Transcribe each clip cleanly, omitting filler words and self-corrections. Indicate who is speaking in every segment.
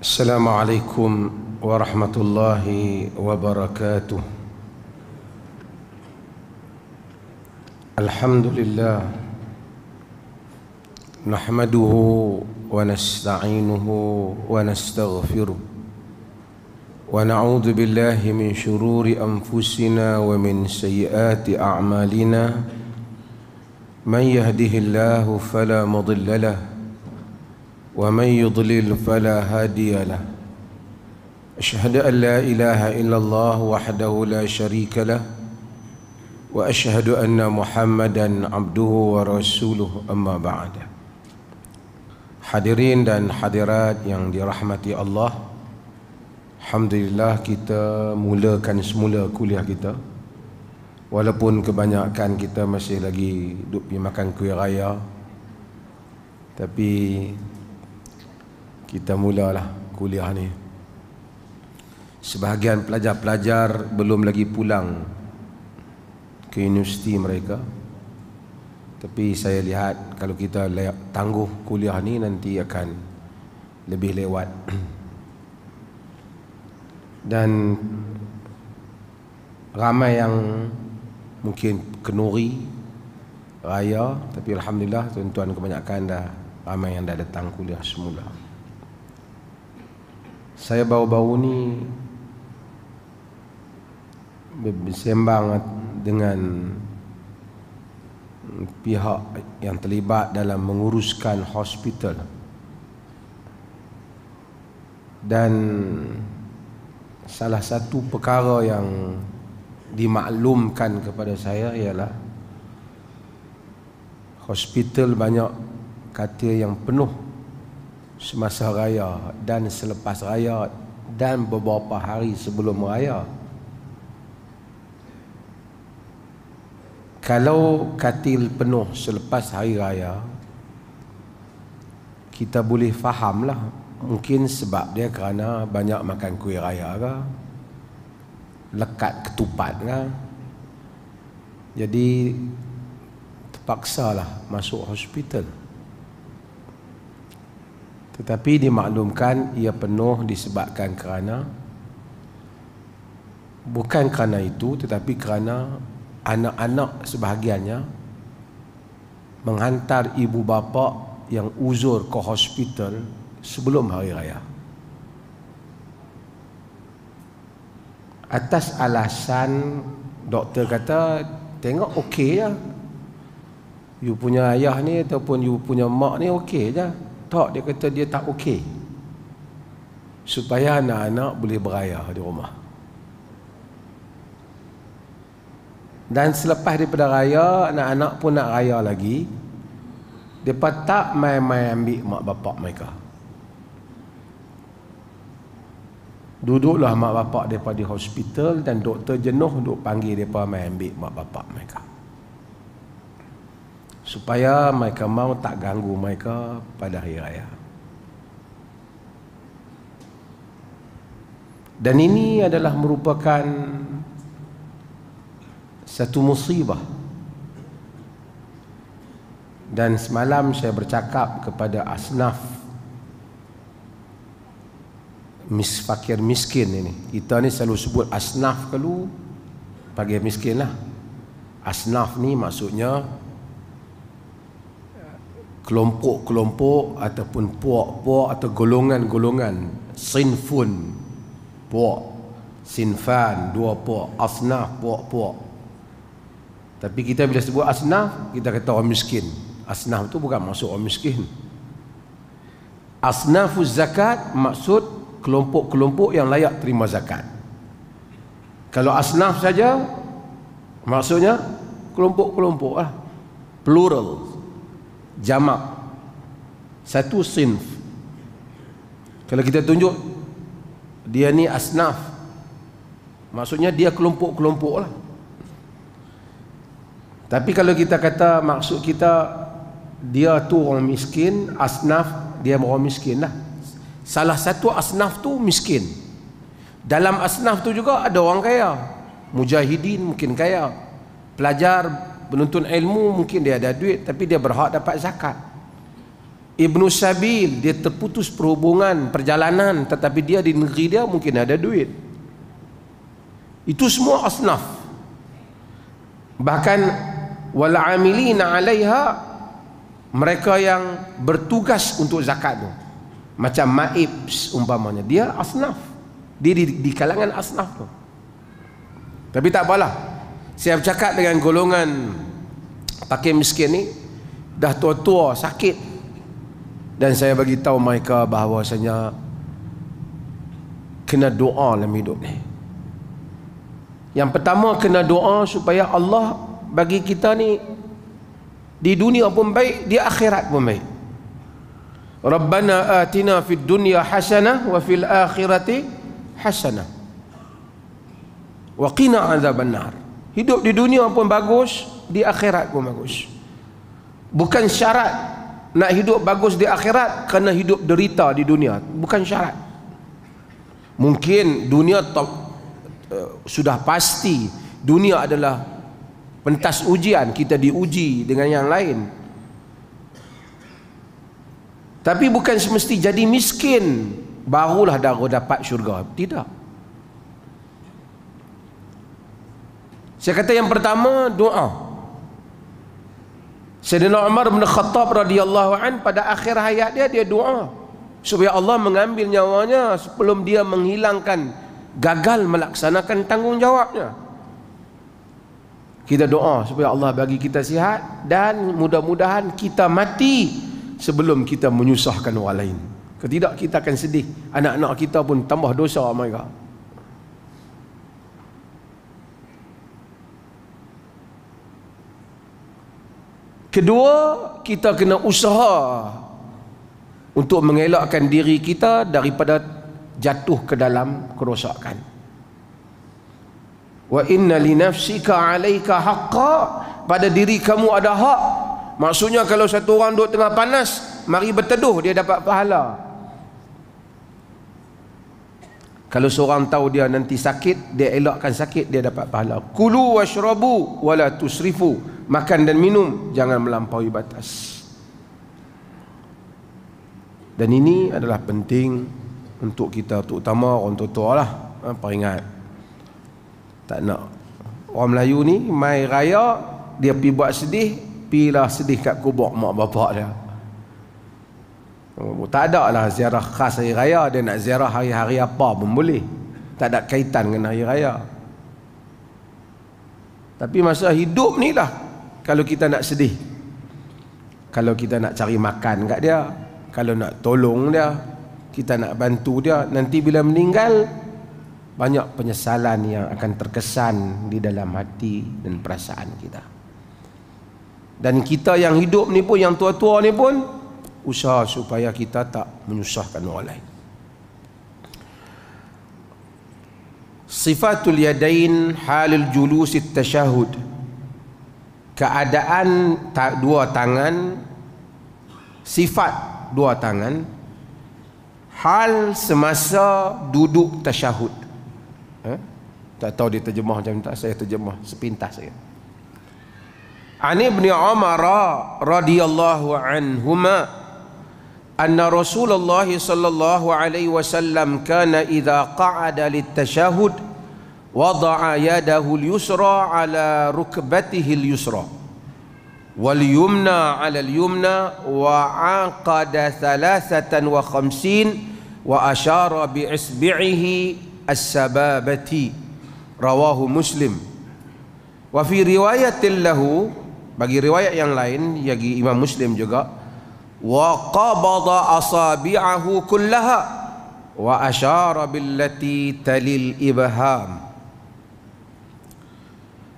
Speaker 1: Assalamualaikum warahmatullahi wabarakatuh. Alhamdulillah, nahmaduhu wa nasta'inuhu wa nastaghfiruh wa na'udzu billahi min shururi anfusina wa min sayyiati a'malina. Man yahdihillahu fala mudilla lahu wa man yudlil fala hadiya lahu. Asyhadu an la ilaha illallah wahdahu la syarika lah wa asyhadu anna Muhammadan abduhu wa rasuluh, amma ba'da. Hadirin dan hadirat yang dirahmati Allah, alhamdulillah kita mulakan semula kuliah kita. Walaupun kebanyakan kita masih lagi duduk pergi makan kuih raya, tapi kita mulalah kuliah ni. Sebahagian pelajar-pelajar belum lagi pulang ke universiti mereka, tapi saya lihat kalau kita tangguh kuliah ni nanti akan lebih lewat. Dan ramai yang mungkin kenuri raya, tapi alhamdulillah tuan-tuan kebanyakan dah ramai yang dah datang kuliah semula. Saya baru-baru ni bersembang dengan pihak yang terlibat dalam menguruskan hospital, dan salah satu perkara yang dimaklumkan kepada saya ialah hospital banyak kata yang penuh semasa raya dan selepas raya dan beberapa hari sebelum raya. Kalau katil penuh selepas hari raya, kita boleh fahamlah, mungkin sebab dia kerana banyak makan kuih raya ke, lekat ketupat ke, jadi terpaksalah masuk hospital. Tetapi dimaklumkan ia penuh disebabkan kerana, bukan kerana itu, tetapi kerana anak-anak sebahagiannya menghantar ibu bapa yang uzur ke hospital sebelum hari raya atas alasan doktor kata tengok okey je, you punya ayah ni ataupun you punya mak ni okey je. Tak, dia kata dia tak okey, supaya anak-anak boleh beraya di rumah. Dan selepas daripada raya, anak-anak pun nak raya lagi, mereka tak main-main ambil mak bapak mereka. Duduklah mak bapak mereka di hospital, dan doktor jenuh duk panggil mereka main ambil mak bapak mereka, supaya mereka mau tak ganggu mereka pada hari raya. Dan ini adalah merupakan satu musibah. Dan semalam saya bercakap kepada asnaf fakir miskin ini. Kita ni selalu sebut asnaf, kalau fakir miskin lah. Asnaf ni maksudnya kelompok-kelompok ataupun puak-puak atau golongan-golongan. Sinfun, puak. Sinfan, dua puak. Asnaf, puak-puak. Tapi kita bila sebut asnaf, kita kata orang miskin. Asnaf tu bukan maksud orang miskin. Asnafuz zakat maksud kelompok-kelompok yang layak terima zakat. Kalau asnaf saja maksudnya kelompok-kelompok lah, plural, jamak, satu sinf. Kalau kita tunjuk dia ni asnaf, maksudnya dia kelompok-kelompok lah. Tapi kalau kita kata maksud kita dia tu orang miskin, asnaf dia orang miskin lah. Salah satu asnaf tu miskin. Dalam asnaf tu juga ada orang kaya. Mujahidin mungkin kaya, pelajar penuntut ilmu mungkin dia ada duit, tapi dia berhak dapat zakat. Ibnu Sabil, dia terputus perhubungan perjalanan, tetapi dia di negeri dia mungkin ada duit. Itu semua asnaf. Bahkan wal amilina 'alaiha, mereka yang bertugas untuk zakat tu, macam maib umpamanya, dia asnaf, dia di kalangan asnaf tu. Tapi tak apalah, saya bercakap dengan golongan fakir miskin ni, dah tua-tua sakit, dan saya bagi tahu mereka bahawasanya kena doa dalam hidup ni. Yang pertama, kena doa supaya Allah bagi kita ni di dunia pun baik, di akhirat pun baik. Rabbana atina fid dunya hasanah wa fil akhirati hasanah wa qina azaban nar. Hidup di dunia pun bagus, di akhirat pun bagus. Bukan syarat nak hidup bagus di akhirat kena hidup derita di dunia, bukan syarat. Mungkin dunia sudah pasti dunia adalah pentas ujian, kita diuji dengan yang lain. Tapi bukan semesti jadi miskin barulah dapat syurga. Tidak. Saya kata yang pertama, doa. Sayyidina Umar bin Khattab radhiyallahu an, pada akhir hayat dia doa supaya Allah mengambil nyawanya sebelum dia menghilangkan, gagal melaksanakan tanggungjawabnya. Kita doa supaya Allah bagi kita sihat, dan mudah-mudahan kita mati sebelum kita menyusahkan orang lain. Kalau tidak, kita akan sedih, anak-anak kita pun tambah dosa mereka. Kedua, kita kena usaha untuk mengelakkan diri kita daripada jatuh ke dalam kerosakan. Wa inna li nafsika 'alaika haqqa, pada diri kamu ada hak. Maksudnya kalau satu orang duduk tengah panas, mari berteduh, dia dapat pahala. Kalau seorang tahu dia nanti sakit, dia elakkan sakit, dia dapat pahala. Kulu washrabu wala tusrifu, makan dan minum jangan melampaui batas. Dan ini adalah penting untuk kita, terutama orang tua-tua lah, peringat. Tak nak orang Melayu ni mai raya, dia pergi buat sedih, pergilah sedih kat kubur mak bapak dia. Tak ada lah ziarah khas hari raya, dia nak ziarah hari-hari apa pun boleh, tak ada kaitan dengan hari raya. Tapi masa hidup ni lah, kalau kita nak sedih, kalau kita nak cari makan kat dia, kalau nak tolong dia, kita nak bantu dia, nanti bila meninggal banyak penyesalan yang akan terkesan di dalam hati dan perasaan kita. Dan kita yang hidup ni pun, yang tua-tua ni pun, usaha supaya kita tak menyusahkan orang lain. Sifatul yadain halil julusit tasyahud, keadaan dua tangan, sifat dua tangan hal semasa duduk tasyahud. Tak tahu dia terjemah macam tak, saya terjemah sepintas saja. An Ibnu Umar radhiyallahu anhuma anna Rasulullah sallallahu alaihi wasallam kana idza qa'ada lit-tashahhud wada'a yadahu al-yusra ala rukbatihi al-yusra wal yumna ala al-yumna wa aqada 53 wa ashara bi isbi'ihi as-sababati, rawahu Muslim. Wa fi riwayatin lahu, bagi riwayat yang lain bagi Imam Muslim juga, wa qabada asabi'ahu kullaha wa asyara billati talil ibham.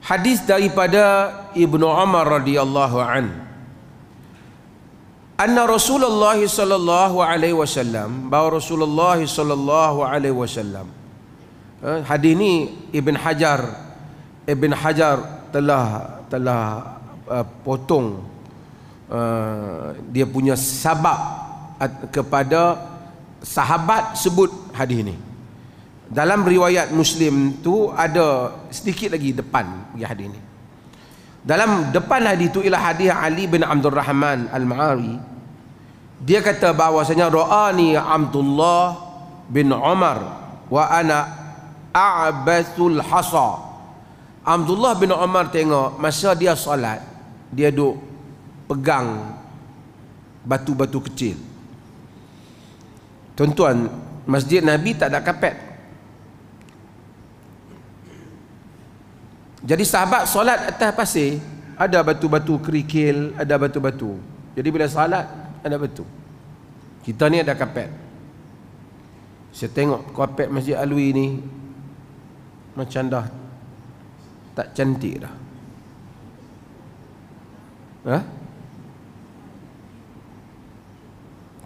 Speaker 1: Hadis daripada Ibnu Umar radhiyallahu an, anna Rasulullah sallallahu alaihi wasallam, bahawa Rasulullah sallallahu alaihi wasallam, hadis ni Ibn Hajar telah potong dia punya sabab kepada sahabat sebut hadis ni. Dalam riwayat Muslim tu ada sedikit lagi depan bagi hadis ni. Dalam depan hadis tu ialah hadis Ali bin Abdul Rahman Al-Ma'ari Dia kata bahawasanya ra'ani Abdullah bin Umar wa ana a'basul hasa. Abdullah bin Umar tengok masa dia solat, dia duk pegang batu-batu kecil. Tuan-tuan, masjid Nabi tak ada kapet. Jadi sahabat solat atas pasir, ada batu-batu kerikil, ada batu-batu. Jadi bila solat ada batu. Kita ni ada kapet. Saya tengok kapet Masjid Alwi ni macam dah tak cantik dah.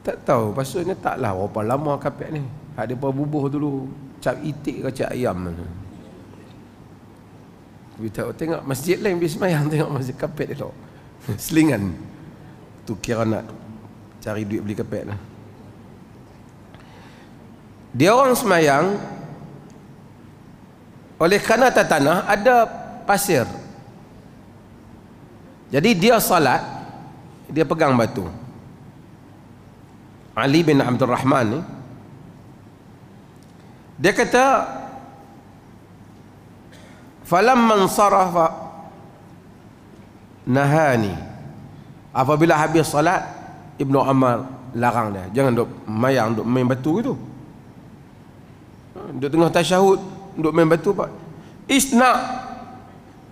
Speaker 1: Tak tahu, maksudnya taklah berapa lama kapet ni. Ada apa bubuh dulu, cap itik ke cap ayam. Kita tengok masjid lain pergi semayang, tengok masjid kapet elok. Selingan. Tu kira nak cari duit beli kapet lah. Dia orang semayang, oleh kerana atas tanah ada pasir. Jadi dia salat, dia pegang batu. Ali bin Abdul Rahman ni, dia kata, falamman sarafa nahani. Apabila habis salat, Ibnu Umar larang dia, jangan duk mayang, duk main batu gitu. Duk tengah tasyahud, duk main batu pak. Isna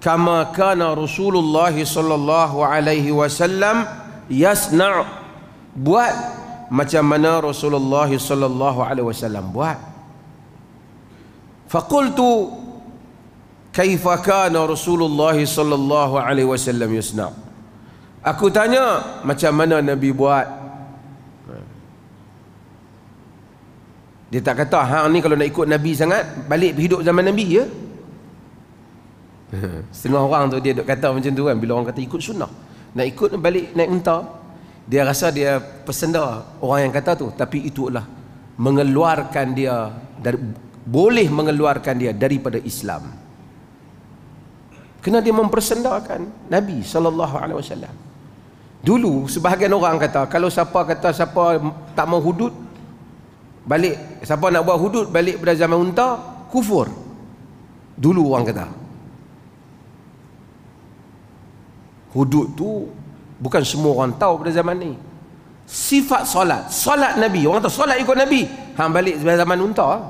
Speaker 1: kama kana Rasulullah sallallahu alaihi wasallam yasna'. Buat macam mana Rasulullah sallallahu alaihi wasallam buat. Faqultu kaifa kana Rasulullah sallallahu alaihi wasallam yasna'. Aku tanya macam mana Nabi buat. Dia tak kata hang ni kalau nak ikut Nabi sangat balik hidup zaman Nabi ya. Setengah orang tu dia duk kata macam tu kan, bila orang kata ikut sunnah, nak ikut balik naik unta, dia rasa dia pesenda orang yang kata tu, tapi itu adalah mengeluarkan dia dari, boleh mengeluarkan dia daripada Islam. Kerana dia mempersendakan Nabi sallallahu alaihi wasallam. Dulu sebahagian orang kata kalau siapa tak mau hudud balik, siapa nak buat hudud balik pada zaman unta, kufur. Dulu orang kata hudud tu bukan semua orang tahu pada zaman ni. Sifat solat Nabi, orang tahu solat ikut Nabi, hang balik zaman unta.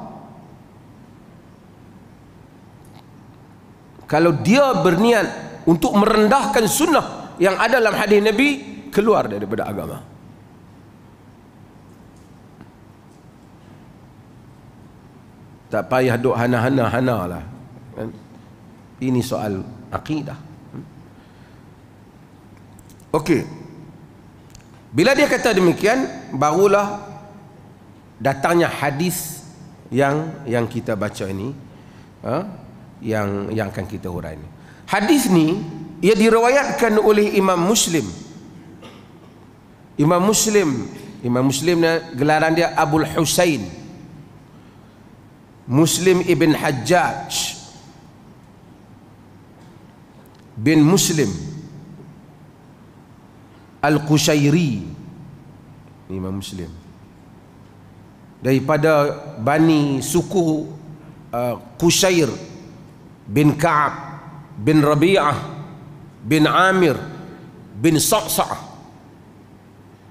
Speaker 1: Kalau dia berniat untuk merendahkan sunnah yang ada dalam hadis Nabi, keluar daripada agama. Tak payah duk hana-hana lah. Ini soal akidah. Okey. Bila dia kata demikian, barulah datangnya hadis yang kita baca ini, yang akan kita hurai ini. Hadis ni ia diriwayatkan oleh Imam Muslim. Imam Muslim ni gelaran dia Abul Husain Muslim ibn Hajjaj bin Muslim Al-Qushairi. Imam Muslim daripada Bani suku Qushair bin Ka'ab bin Rabi'ah bin Amir bin Sa'sa'ah.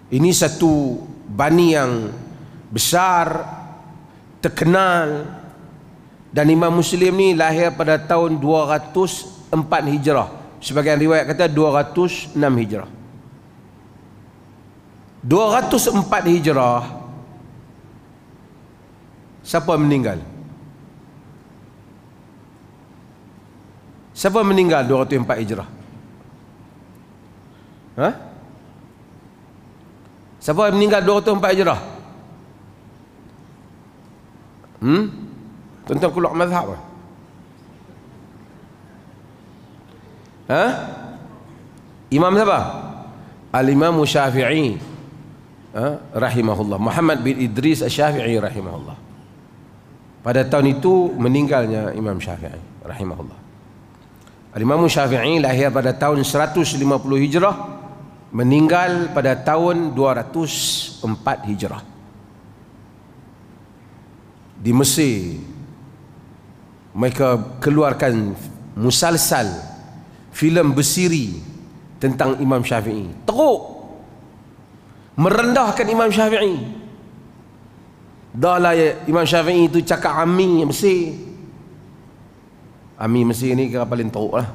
Speaker 1: Ini satu bani yang besar, terkenal. Dan Imam Muslim ni lahir pada tahun 204 Hijrah. Sebagian riwayat kata 206 Hijrah. 204 Hijrah, siapa meninggal? Siapa meninggal 204 Hijrah? Siapa meninggal 204 Hijrah? Tuan-tuan keluar mazhab. Imam siapa? Al-Imam Syafi'i rahimahullah, Muhammad bin Idris Asy-Syafi'i rahimahullah. Pada tahun itu meninggalnya Imam Syafi'i rahimahullah. Al-Imam Syafi'i lahir pada tahun 150 Hijrah meninggal pada tahun 204 Hijrah di Mesir. Mereka keluarkan musalsal, filem bersiri tentang Imam Syafi'i. Teruk merendahkan Imam Syafi'i. Dah lah Imam Syafi'i itu cakap Ami Mesir. Ami Mesir ni kira paling teruk lah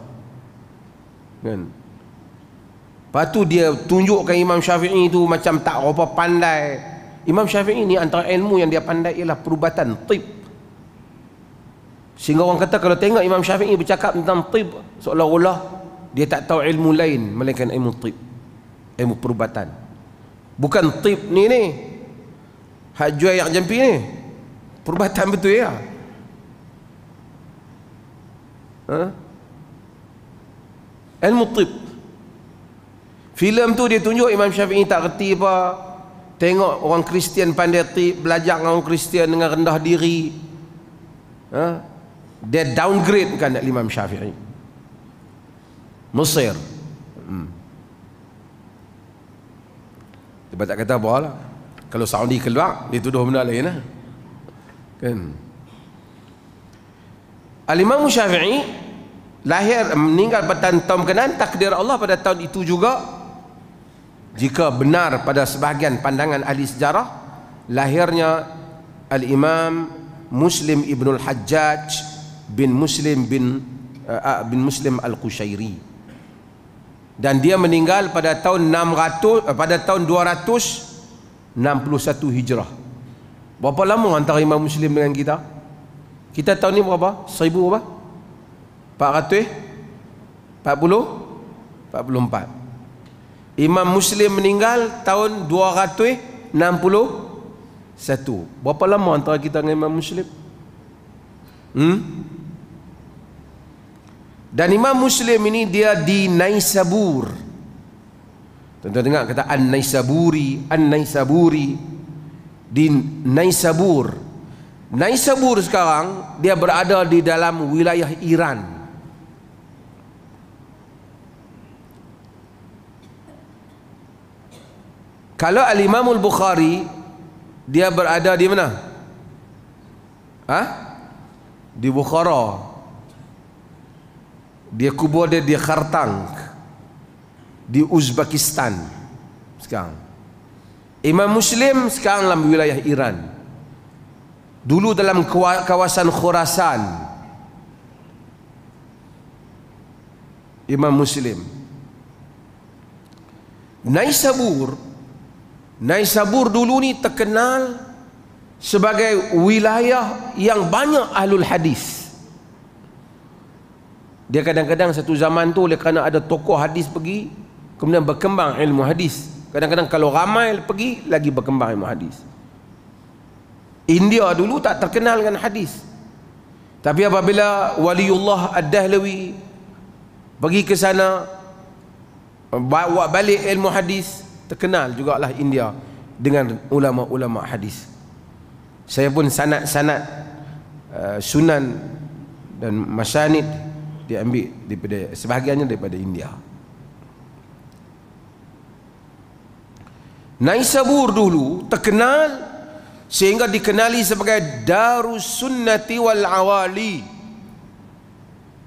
Speaker 1: kan. Lepas tu dia tunjukkan Imam Syafi'i itu macam tak apa pandai. Imam Syafi'i ni antara ilmu yang dia pandai ialah perubatan, tib. Sehingga orang kata kalau tengok Imam Syafi'i bercakap tentang tib, seolah-olah dia tak tahu ilmu lain melainkan ilmu tib, ilmu perubatan. Bukan tib ni hak jual yang jampi ni, perubatan betul ya. Ilmu tib. Filem tu dia tunjuk Imam Syafi'i tak reti apa. Tengok orang Kristian pandai tib, belajar dengan orang Kristian dengan rendah diri. Dia downgrade kan Imam Syafi'i. Mesir. Dia tak kata apa lah. Kalau Saudi keluar, dia tuduh benda lain lah kan. Al-Imam Syafi'i lahir, meninggal pada tahun berkenaan. Takdir Allah pada tahun itu juga, jika benar pada sebahagian pandangan ahli sejarah, lahirnya Al-Imam Muslim Ibnul Hajjaj bin Muslim Muslim Al-Qushairi, dan dia meninggal pada tahun 261 Hijrah. Berapa lama antara Imam Muslim dengan kita? Kita tahun ni berapa? 1000 berapa? 444. Imam Muslim meninggal tahun 261. Berapa lama antara kita dengan Imam Muslim? Dan Imam Muslim ini dia di Naisabur. Tuan-tuan dengar kata An-Naisaburi, An-Naisaburi, di Naisabur. Naisabur sekarang dia berada di dalam wilayah Iran. Kalau Al-Imam Al-Bukhari dia berada di mana? Di Bukhara. Dia kubur dia di Khartang, di Uzbekistan sekarang. Imam Muslim sekarang dalam wilayah Iran. Dulu dalam kawasan Khurasan. Imam Muslim. Naisabur dulu ni terkenal sebagai wilayah yang banyak ahlul hadis. Dia kadang-kadang satu zaman tu oleh kerana ada tokoh hadis pergi, kemudian berkembang ilmu hadis. Kadang-kadang kalau ramai pergi, lagi berkembang ilmu hadis. India dulu tak terkenal dengan hadis, tapi apabila Waliullah Ad-Dahlawi pergi ke sana, bawa balik ilmu hadis, terkenal jugalah India dengan ulama-ulama hadis. Saya pun sanad-sanad sunan dan masanid diambil daripada sebahagiannya daripada India. Naisabur dulu terkenal sehingga dikenali sebagai Darus Sunnati wal Awali.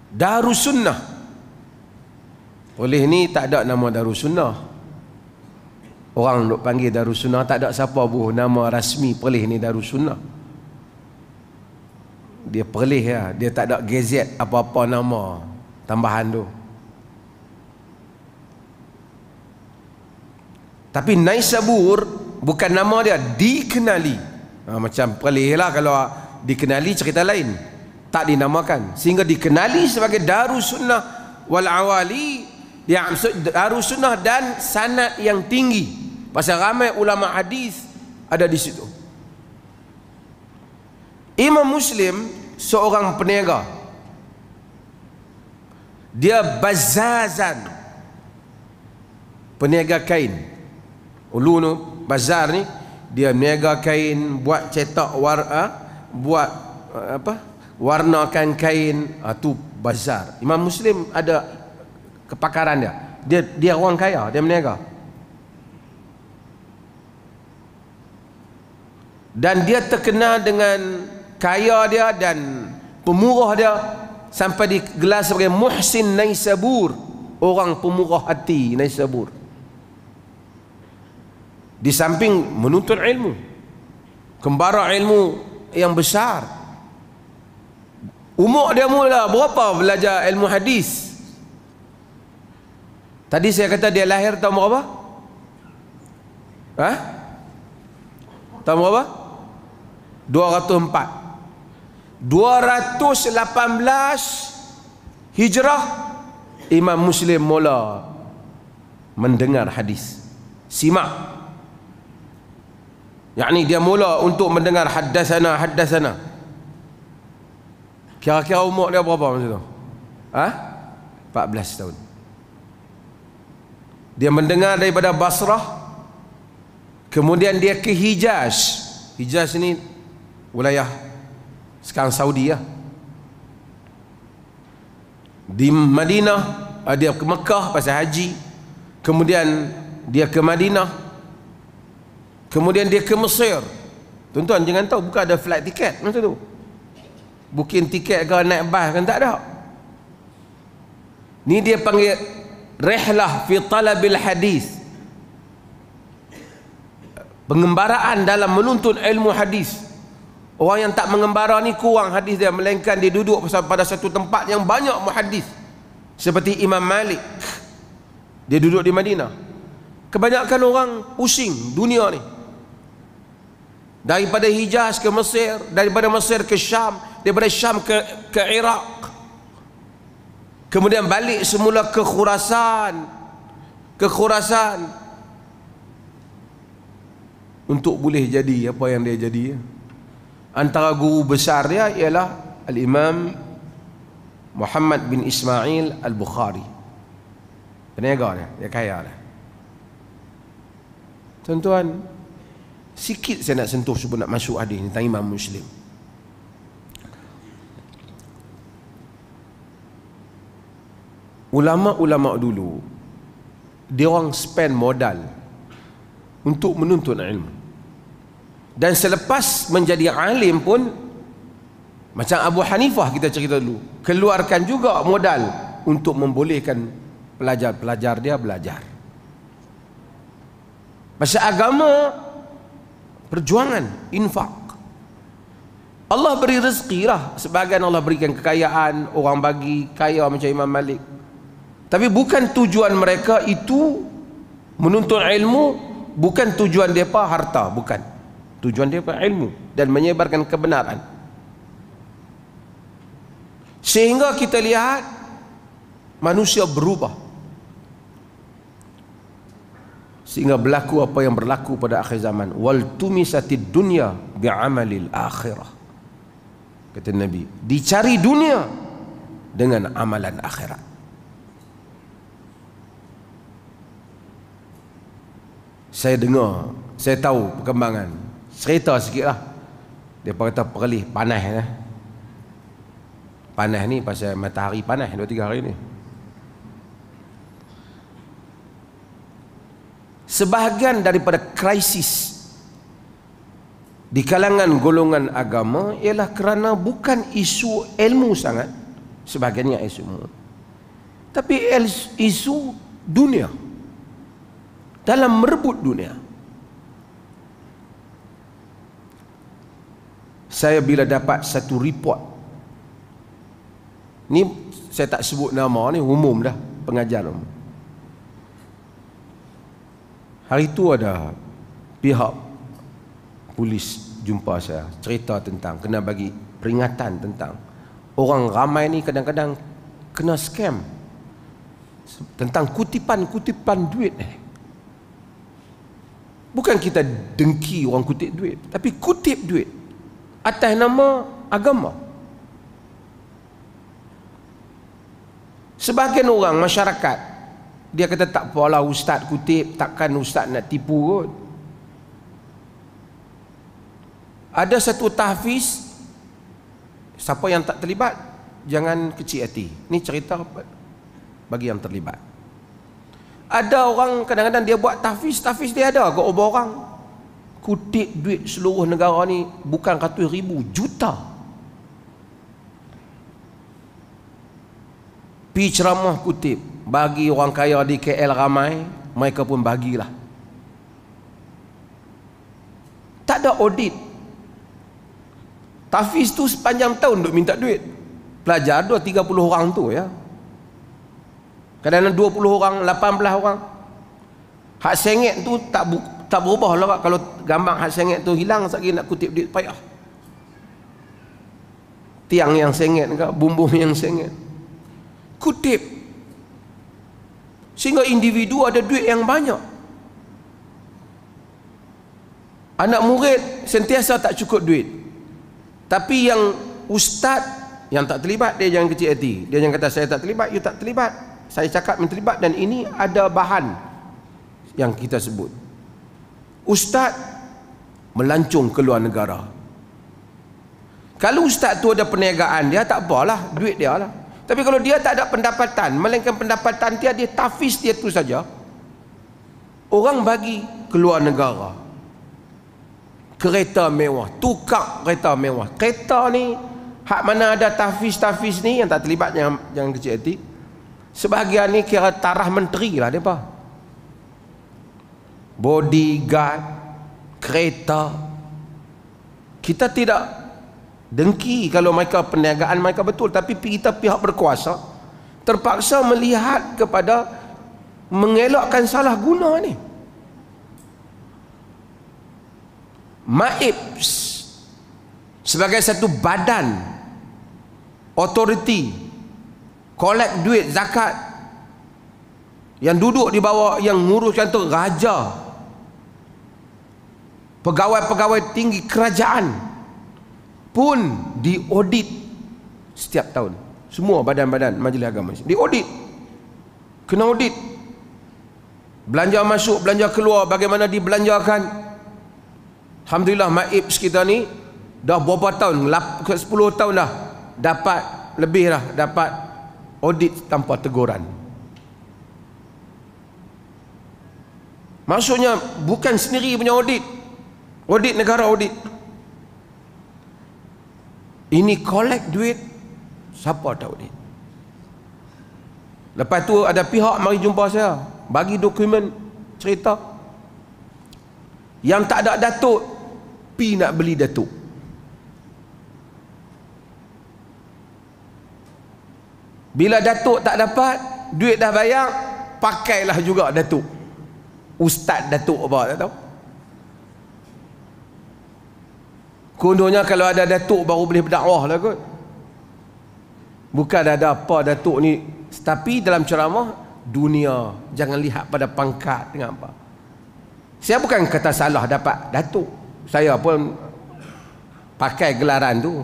Speaker 1: Darus Sunnah. Oleh ni tak ada nama Darus Sunnah. Orang duk panggil Darus Sunnah, tak ada siapa pun nama rasmi Perlis ni Darus Sunnah. Dia Perlis ya, dia tak ada gazet apa-apa nama tambahan tu. Tapi Naisabur bukan nama dia, dikenali. Macam Perlis lah, kalau dikenali cerita lain, tak dinamakan, sehingga dikenali sebagai Darus Sunnah wal Awali. Dia maksud Darus Sunnah dan sanad yang tinggi, pasal ramai ulama hadis ada di situ. Imam Muslim seorang peniaga. Dia bazazan, peniaga kain. Ulunu bazar ni dia niaga kain, buat cetak buat warnakan kain, tu bazar. Imam Muslim ada kepakaran dia. Dia orang kaya, dia meniaga. Dan dia terkenal dengan kaya dia dan pemurah dia, sampai digelar sebagai Muhsin Naisabur, orang pemurah hati Naisabur. Di samping menuntut ilmu, kembara ilmu yang besar. Umur dia mula berapa belajar ilmu hadis? Tadi saya kata dia lahir tahun berapa? Tahun berapa? 204. 218 Hijrah Imam Muslim mula mendengar hadis. Simak. Yakni dia mula untuk mendengar haddatsana. Kira-kira umur dia berapa masa tu? 14 tahun. Dia mendengar daripada Basrah, kemudian dia ke Hijaz. Hijaz ini wilayah sekarang Saudi ya. Di Madinah, dia ke Mekah pasal haji, kemudian dia ke Madinah, kemudian dia ke Mesir. Tuan-tuan jangan tahu bukan ada flight tiket masa tu. Booking tiket ke naik bas kan tak ada. Ni dia panggil rihlah fi talabil hadis, pengembaraan dalam menuntut ilmu hadis. Orang yang tak mengembara ni kurang hadis dia, melainkan dia duduk pada satu tempat yang banyak muhaddis, seperti Imam Malik. Dia duduk di Madinah. Kebanyakan orang pusing dunia ni, daripada Hijaz ke Mesir, daripada Mesir ke Syam, daripada Syam ke Iraq, kemudian balik semula ke Khurasan, untuk boleh jadi apa yang dia jadi. Antara guru besar dia ialah Al-Imam Muhammad bin Ismail Al-Bukhari. Peniaga dia kaya dia. Tuan-tuan, sikit saya nak sentuh sebelum nak masuk hadis ni tentang Imam Muslim. Ulama-ulama dulu, dia orang spend modal untuk menuntut ilmu. Dan selepas menjadi alim pun, macam Abu Hanifah kita cerita dulu, keluarkan juga modal untuk membolehkan pelajar-pelajar dia belajar. Pasal agama, perjuangan, infak. Allah beri rezeki lah. Sebahagian Allah berikan kekayaan, orang bagi kaya macam Imam Malik. Tapi bukan tujuan mereka itu menuntut ilmu, bukan tujuan mereka harta, bukan. Tujuan mereka ilmu dan menyebarkan kebenaran. Sehingga kita lihat manusia berubah, sehingga berlaku apa yang berlaku pada akhir zaman. Wal tumisatid dunya bi'amalil akhirah, kata Nabi, dicari dunia dengan amalan akhirat. Saya dengar, saya tahu perkembangan. Cerita sikit lah. Dia kata perlih panas ya. Panas ni pasal matahari panas 2-3 hari ni. Sebahagian daripada krisis di kalangan golongan agama ialah kerana bukan isu ilmu sangat, sebahagiannya isu ilmu, tapi isu dunia, dalam merebut dunia. Saya bila dapat satu report ni, saya tak sebut nama ni, umum dah, pengajar umum. Hari tu ada pihak polis jumpa saya, cerita tentang kena bagi peringatan tentang orang ramai ni kadang-kadang kena scam tentang kutipan-kutipan duit. Bukan kita dengki orang kutip duit, tapi kutip duit atas nama agama. Sebahagian orang masyarakat, dia kata tak apalah ustaz kutip, takkan ustaz nak tipu kot. Ada satu tahfiz, siapa yang tak terlibat jangan kecil hati. Ni cerita bagi yang terlibat. Ada orang kadang-kadang dia buat tahfiz dia ada ke orang. kutip duit seluruh negara ni bukan ratus ribu, juta. Pi ceramah kutip, bagi orang kaya di KL ramai, mereka pun bagilah. Tak ada audit. Tafiz tu sepanjang tahun duk minta duit. Pelajar ada 30 orang tu ya. Kadang-kadang 20 orang, 18 orang. Hak sengit tu tak berubah lah. Kalau gambar hak sengit tu hilang, sekali nak kutip duit payah. Tiang yang sengit ke, bumbung yang sengit. Kutip. Sehingga individu ada duit yang banyak. Anak murid sentiasa tak cukup duit. Tapi yang ustaz yang tak terlibat, dia jangan kecil hati. Dia jangan kata saya tak terlibat, you tak terlibat. Saya cakap terlibat, dan ini ada bahan yang kita sebut. Ustaz melancung ke luar negara. Kalau ustaz tu ada perniagaan dia, tak apalah, duit dia lah. Tapi kalau dia tak ada pendapatan, melainkan pendapatan dia tafiz dia tu saja, orang bagi keluar negara, kereta mewah, tukar kereta mewah. Kereta ni, hak mana ada tafiz ni yang tak terlibat, jangan kecil hati. Sebahagian ni kira tarah menteri lah mereka. Bodyguard, kereta. Kita tidak dengki kalau mereka perniagaan mereka betul, tapi kita pihak berkuasa terpaksa melihat kepada mengelakkan salah guna ni. MAIPS sebagai satu badan authority collect duit zakat, yang duduk di bawah, yang nguruskan tu raja, pegawai-pegawai tinggi kerajaan pun diaudit setiap tahun. Semua badan-badan majlis agama diaudit, kena audit. Belanja masuk, belanja keluar, bagaimana dibelanjakan. Alhamdulillah MAIPS kita ni dah berapa tahun, 10 tahun dah dapat, lebih dah dapat audit tanpa teguran. Maksudnya bukan sendiri punya audit, audit negara, audit. Ini collect duit, siapa tahu audit. Lepas tu ada pihak mari jumpa saya, bagi dokumen cerita, yang tak ada datuk pi nak beli datuk. Bila datuk tak dapat, duit dah bayar, pakailah juga datuk. Ustaz datuk apa tak tahu. Kononnya kalau ada datuk baru boleh berdakwah lah kot. Bukan ada apa datuk ni. Tapi dalam ceramah dunia, jangan lihat pada pangkat dengan apa. Saya bukan kata salah dapat datuk. Saya pun pakai gelaran tu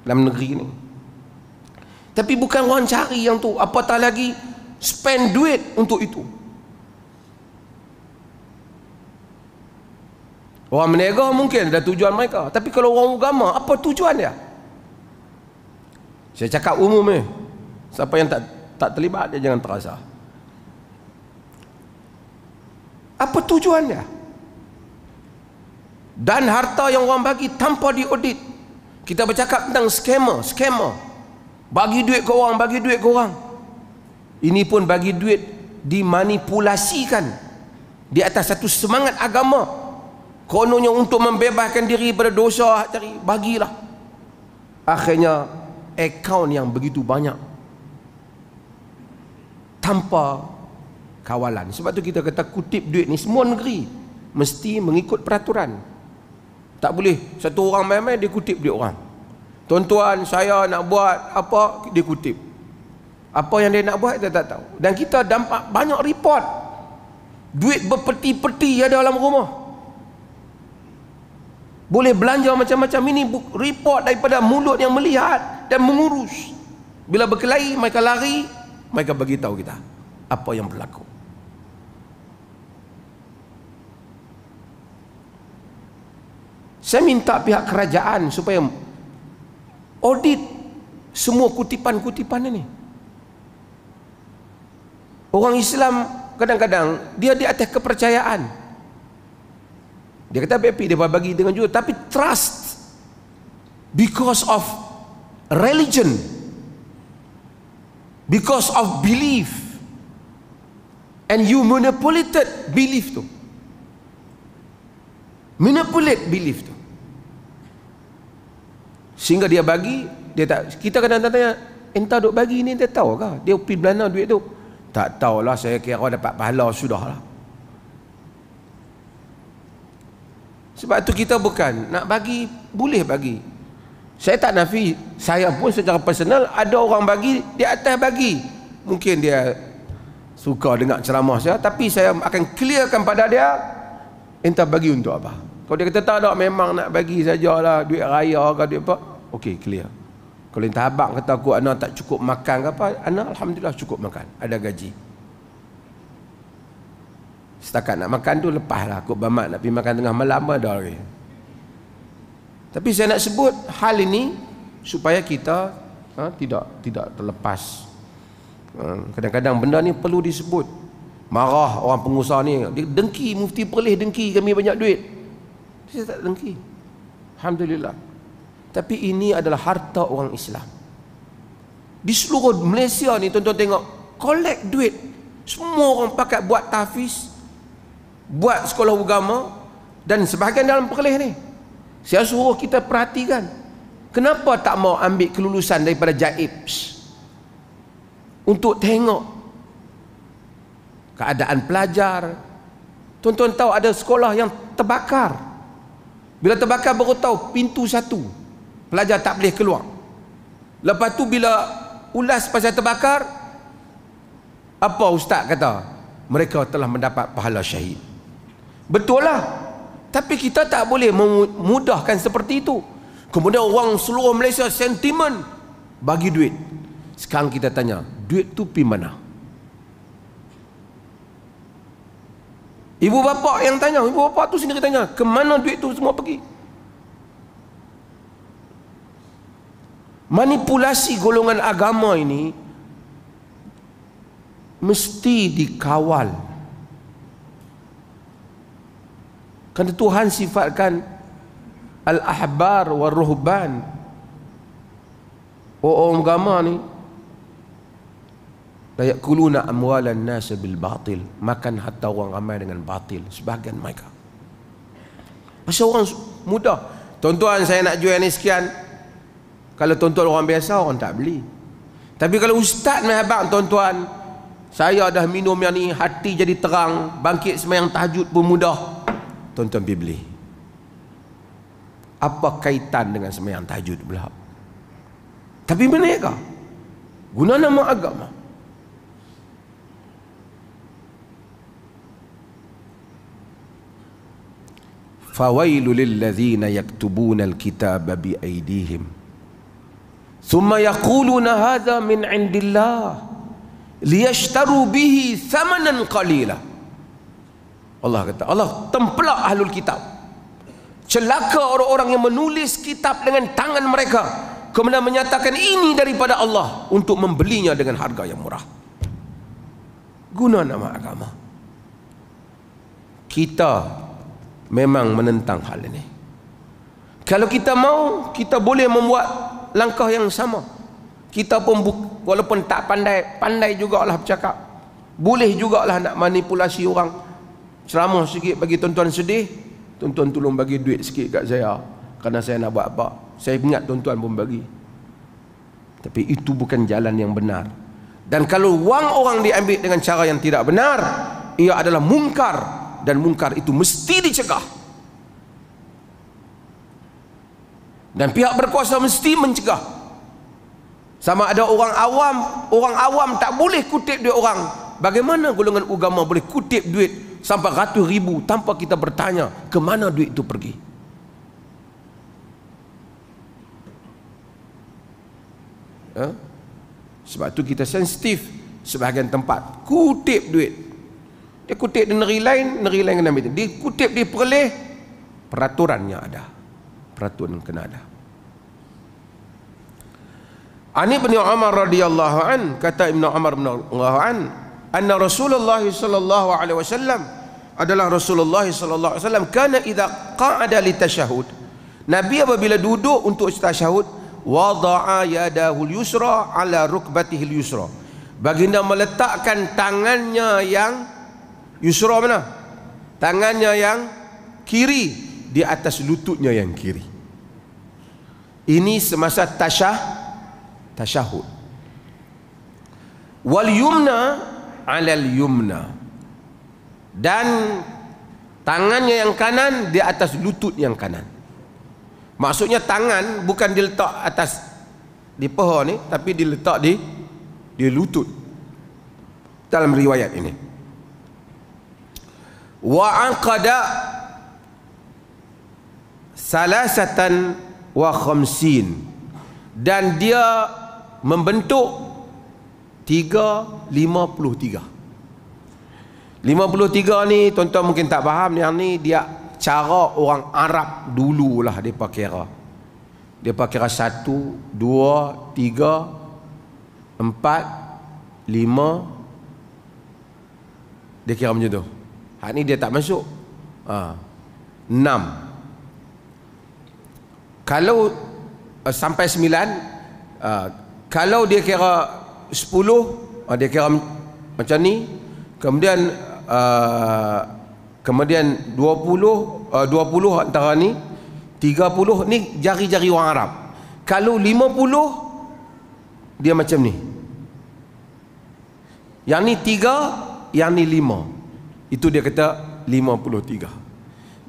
Speaker 1: dalam negeri ni. Tapi bukan orang cari yang tu, apatah lagi spend duit untuk itu. Orang menega mungkin ada tujuan mereka, tapi kalau orang agama, apa tujuan dia? Saya cakap umum ni, siapa yang tak terlibat dia jangan terasa. Apa tujuan dia? Dan harta yang orang bagi tanpa diaudit. Kita bercakap tentang scammer. Bagi duit ke orang, bagi duit ke orang. Ini pun bagi duit dimanipulasikan di atas satu semangat agama. Kononnya untuk membebaskan diri pada dosa, cari bagilah. Akhirnya akaun yang begitu banyak tanpa kawalan. Sebab tu kita kata kutip duit ni semua negeri mesti mengikut peraturan. Tak boleh satu orang main-main dia kutip duit orang. Tuan-tuan, saya nak buat apa, dia kutip. Apa yang dia nak buat kita tak tahu. Dan kita dampak banyak report. Duit berpeti-peti ada dalam rumah. Boleh belanja macam-macam. Ini report daripada mulut yang melihat dan mengurus. Bila berkelahi, mereka lari, mereka bagi tahu kita apa yang berlaku. Saya minta pihak kerajaan supaya audit semua kutipan-kutipan ini. Orang Islam kadang-kadang dia di atas kepercayaan. Dia kata happy, dia bagi dengan jujur, tapi trust because of religion, because of belief, and you manipulated belief tu, manipulate belief tu, sehingga dia bagi. Dia tak, kita kadang-kadang tanya, entah duk bagi ni, dia tahu kah dia pergi belanja duit tu? Tak tahulah, saya kira dapat pahala sudahlah. Sebab tu kita bukan nak bagi, boleh bagi. Saya tak nafi, saya pun secara personal ada orang bagi di atas bagi. Mungkin dia suka dengar ceramah saya, tapi saya akan clearkan pada dia, entah bagi untuk apa. Kalau dia kata tak ada, memang nak bagi sajalah, duit raya ke duit apa, okey, clear. Kalau entah abang kata aku anak tak cukup makan ke apa, anak alhamdulillah cukup makan, ada gaji. Setakat nak makan tu lepaslah, aku bermak nak pergi makan tengah malam ada lagi. Tapi saya nak sebut hal ini supaya kita tidak terlepas. Kadang-kadang benda ni perlu disebut. Marah orang pengusaha ni, dia dengki, Mufti Perlis dengki kami banyak duit. Saya tak dengki, alhamdulillah. Tapi ini adalah harta orang Islam. Di seluruh Malaysia ni, tuan-tuan tengok, collect duit. Semua orang pakai buat tahfiz, buat sekolah agama, dan sebahagian dalam Perlis ni. Saya suruh kita perhatikan, kenapa tak mau ambil kelulusan daripada JAIBS untuk tengok keadaan pelajar. Tuan-tuan tahu ada sekolah yang terbakar. Bila terbakar baru tahu pintu satu, pelajar tak boleh keluar. Lepas tu bila ulas pasal terbakar, apa ustaz kata? Mereka telah mendapat pahala syahid. Betul lah. Tapi kita tak boleh memudahkan seperti itu. Kemudian orang seluruh Malaysia sentimen bagi duit. Sekarang kita tanya, duit tu pergi mana? Ibu bapa yang tanya, ibu bapa tu sendiri tanya, ke mana duit tu semua pergi? Manipulasi golongan agama ini mesti dikawal. Kerana Tuhan sifatkan al-ahbar wal ruhban, orang agama ni la yakuluna amwalan nas bil batil, makan harta orang ramai dengan batil, sebahagian mereka. Pasal orang mudah. Tuan-tuan, saya nak jual ni sekian. Kalau tuan-tuan orang biasa, orang tak beli. Tapi kalau ustaz ni abang, tuan-tuan, saya dah minum yang ni, hati jadi terang, bangkit sembahyang tahajud pun mudah, tuan-tuan pergi beli. Apa kaitan dengan sembahyang tahajud pula? Tapi benarkah? Guna nama agama. Fawailu lilladzina yaktubuna alkitaba biaydihim thumma yaquluna hadha min indillah liyashtaru bihi thamanan qalila. Allah kata, Allah tempelak ahlul kitab. Celaka orang-orang yang menulis kitab dengan tangan mereka, kemudian menyatakan ini daripada Allah untuk membelinya dengan harga yang murah. Guna nama agama. Kita memang menentang hal ini. Kalau kita mau, kita boleh membuat langkah yang sama. Kita pun walaupun tak pandai jugalah bercakap, boleh jugalah nak manipulasi orang. Ceramah sikit bagi tuan-tuan sedih, tuan-tuan tolong bagi duit sikit kat saya, kerana saya nak buat apa. Saya ingat tuan-tuan pun bagi. Tapi itu bukan jalan yang benar. Dan kalau wang orang diambil dengan cara yang tidak benar, ia adalah mungkar, dan mungkar itu mesti dicegah. Dan pihak berkuasa mesti mencegah. Sama ada orang awam tak boleh kutip duit orang. Bagaimana golongan agama boleh kutip duit sampai ratus ribu tanpa kita bertanya ke mana duit itu pergi? Sebab tu kita sensitif. Sebahagian tempat kutip duit, dia kutip di negeri lain kena ambil. Dia kutip di Perlis, peraturannya ada, peraturan kena ada. Ani bin Umar radhiyallahu an, kata Ibnu Umar radhiyallahu an, anna Rasulullah sallallahu alaihi wasallam adalah Rasulullah sallallahu alaihi wasallam kana idza qa'ada litasyahud, Nabi apabila duduk untuk tasyahud, wada'a yadahu al-yusra ala rukbatihi al-yusra, baginda meletakkan tangannya yang yusra mana? Tangannya yang kiri di atas lututnya yang kiri. Ini semasa tasyahud. Wal yumna 'ala al-yumna, dan tangannya yang kanan di atas lutut yang kanan. Maksudnya tangan bukan diletak atas di paha ni, tapi diletak di lutut dalam riwayat ini. Wa aqada salasatan wa khamsin, dan dia membentuk 53. 53 ni tuan-tuan mungkin tak faham, yang ni dia cara orang Arab dululah depa kira. Depa kira 1, 2, 3, 4, 5. Dia kira macam tu. Hak ni dia tak masuk. 6. Kalau sampai 9, kalau dia kira 10, dia kira macam ni. Kemudian 20 antara ni, 30 ni jari-jari orang Arab. Kalau 50 dia macam ni. Yang ni 3, yang ni 5. Itu dia kata 53.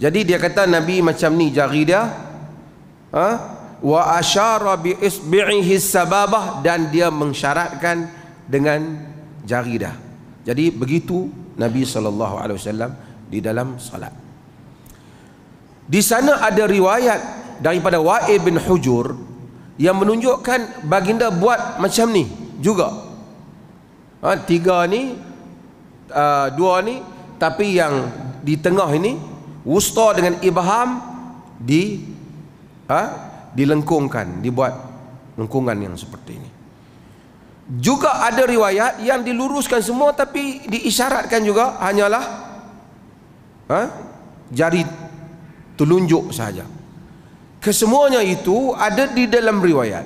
Speaker 1: Jadi dia kata Nabi macam ni jari dia. Wa asyara bi isbi'ihi sababah, dan dia mensyaratkan dengan jari dia. Jadi begitu Nabi SAW di dalam salat. Di sana ada riwayat daripada Wa'il bin Hujur yang menunjukkan baginda buat macam ni juga. 3 ni, 2 ni, tapi yang di tengah ini wusta dengan ibham dilengkungkan, dibuat lengkungan yang seperti ini. Juga ada riwayat yang diluruskan semua, tapi diisyaratkan juga hanyalah jari telunjuk saja. Kesemuanya itu ada di dalam riwayat,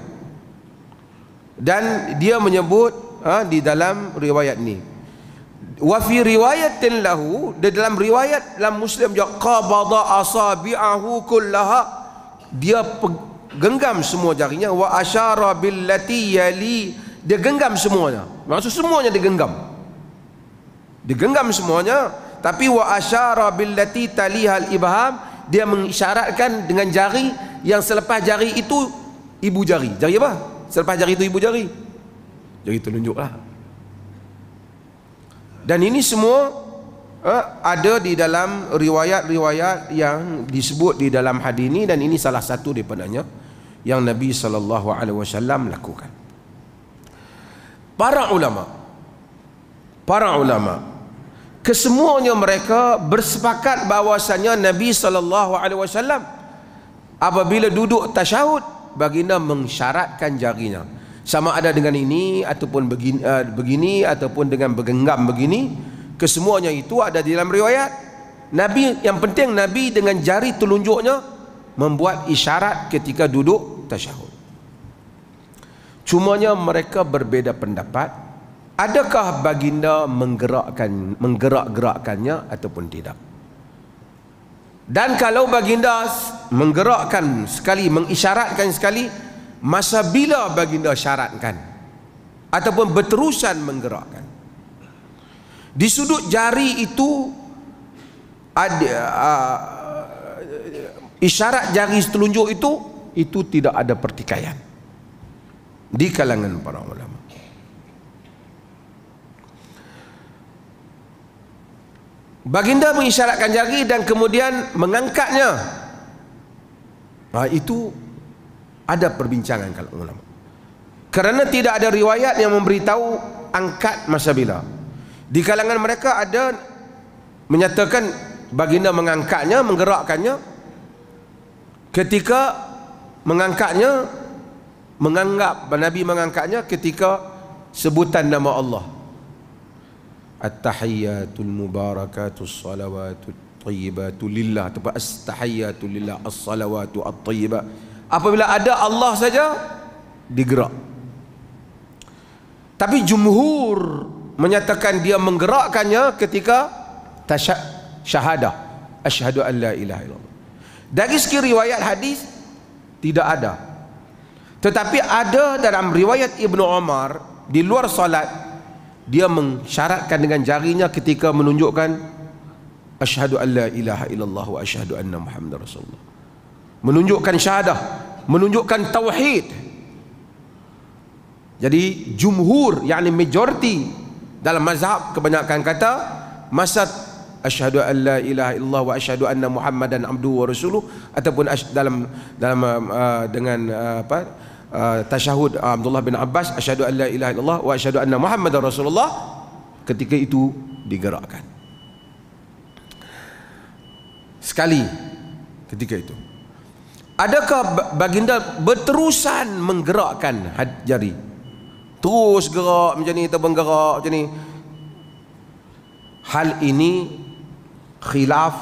Speaker 1: dan dia menyebut di dalam riwayat ni, wa fi riwayatin lahu, di dalam riwayat dalam Muslim juga, qabada asabi'ahu kullaha, dia genggam semua jarinya, wa asyara billati yali, dia genggam semuanya. Maksud semuanya digenggam. Digenggam semuanya, tapi wa asyara billati talihal ibham, dia mengisyaratkan dengan jari yang selepas jari itu ibu jari. Jari apa? Selepas jari itu ibu jari. Jari telunjuklah. Dan ini semua ada di dalam riwayat-riwayat yang disebut di dalam hadis ini, dan ini salah satu daripadanya yang Nabi SAW lakukan. Para ulama kesemuanya mereka bersepakat bahawasanya Nabi SAW apabila duduk tasyahud, baginda mensyaratkan jarinya, sama ada dengan ini ataupun begini ataupun dengan bergenggam begini. Kesemuanya itu ada di dalam riwayat Nabi. Yang penting Nabi dengan jari telunjuknya membuat isyarat ketika duduk tasyahud. Cumanya mereka berbeza pendapat, adakah baginda menggerak-gerakkannya ataupun tidak. Dan kalau baginda menggerakkan sekali, mengisyaratkan sekali, masa bila baginda syaratkan ataupun berterusan menggerakkan. Di sudut jari itu ada isyarat jari telunjuk itu tidak ada pertikaian di kalangan para ulama. Baginda mengisyaratkan jari dan kemudian mengangkatnya. Itu ada perbincangan kalangan ulama, kerana tidak ada riwayat yang memberitahu angkat masa bila. Di kalangan mereka ada menyatakan baginda mengangkatnya, menggerakkannya ketika mengangkatnya, menganggap Nabi mengangkatnya ketika sebutan nama Allah. at-tahiyyatul mubarakatus salawatut thayyibatu lillah, ataupun as-tahiyyatu lillah, as-salawatu at-thayyibat. Apabila ada Allah saja digerak. Tapi jumhur menyatakan dia menggerakkannya ketika syahadah, asyhadu an la ilaha illallah. Dari segi riwayat hadis tidak ada, tetapi ada dalam riwayat Ibnu Umar di luar salat, dia mensyaratkan dengan jarinya ketika menunjukkan asyhadu an la ilaha illallah wa asyhadu anna muhammadar rasulullah, menunjukkan syahadah, menunjukkan tauhid. Jadi jumhur, yakni majority dalam mazhab, kebanyakan kata masa asyhadu an la ilaha illallah wa asyhadu anna muhammadan abduhu wa rasuluh, ataupun dengan tasyahud Abdullah bin Abbas, asyhadu an la ilaha illallah wa asyhadu anna muhammadar rasulullah, ketika itu digerakkan sekali ketika itu. Adakah baginda berterusan menggerakkan jari, terus gerak macam ni, tergerak macam ni? Hal ini khilaf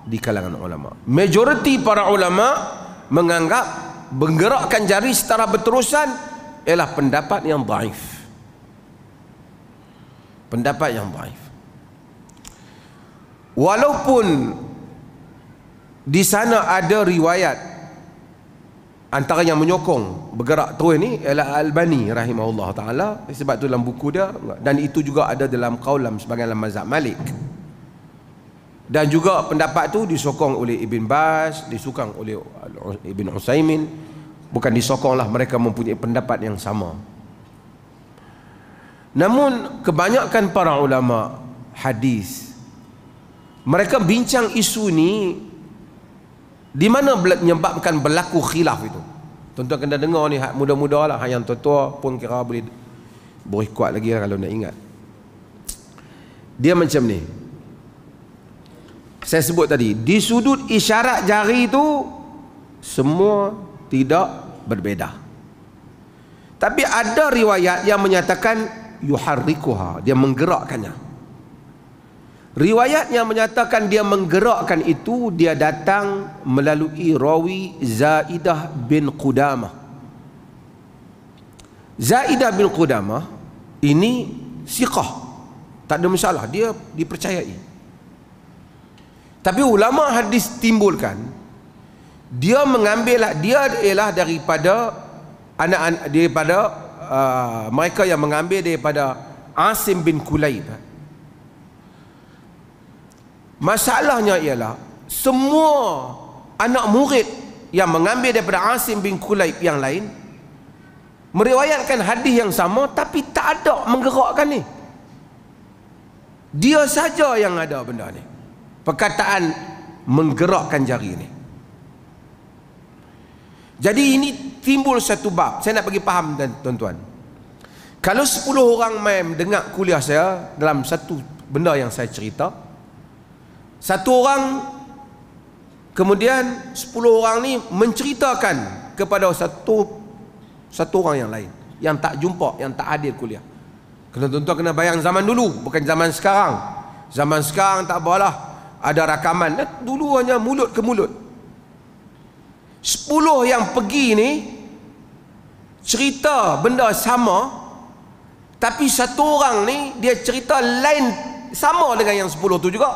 Speaker 1: di kalangan ulama. Majoriti para ulama menganggap menggerakkan jari secara berterusan ialah pendapat yang dhaif. Pendapat yang dhaif. Walaupun di sana ada riwayat, antara yang menyokong bergerak terus ni ialah Al-Albani rahimahullah ta'ala, sebab tu dalam buku dia, dan itu juga ada dalam qaulam sebagian dalam mazhab Malik, dan juga pendapat tu disokong oleh Ibn Baz, disokong oleh Ibn Utsaimin. Bukan disokonglah, mereka mempunyai pendapat yang sama. Namun kebanyakan para ulama hadis, mereka bincang isu ni di mana menyebabkan berlaku khilaf itu. Tuan-tuan kena dengar ni, hak muda-muda lah, hak yang tua-tua pun kira boleh kuat lagi lah kalau nak ingat. Dia macam ni, saya sebut tadi, di sudut isyarat jari itu semua tidak berbeza. Tapi ada riwayat yang menyatakan yuharrikuha, dia menggerakkannya. Riwayat yang menyatakan dia menggerakkan itu, dia datang melalui rawi Zaidah bin Qudamah. Zaidah bin Qudamah ini siqah, tak ada masalah, dia dipercayai. Tapi ulama hadis timbulkan, dia mengambil, dia ialah daripada anak-anak, daripada mereka yang mengambil daripada Asim bin Kulayb. Masalahnya ialah semua anak murid yang mengambil daripada Asim bin Kulayb yang lain meriwayatkan hadis yang sama, tapi tak ada menggerakkan ni. Dia saja yang ada benda ni, perkataan menggerakkan jari ni. Jadi ini timbul satu bab. Saya nak bagi faham tuan-tuan. Kalau 10 orang main dengar kuliah saya dalam satu benda yang saya cerita, satu orang, kemudian 10 orang ni menceritakan kepada satu orang yang lain, yang tak jumpa, yang tak hadir kuliah. Kena tuan-tuan kena bayang zaman dulu, bukan zaman sekarang. Zaman sekarang tak apalah, ada rakaman. Dulu hanya mulut ke mulut. 10 yang pergi ni cerita benda sama, tapi satu orang ni dia cerita lain sama dengan yang 10 tu juga,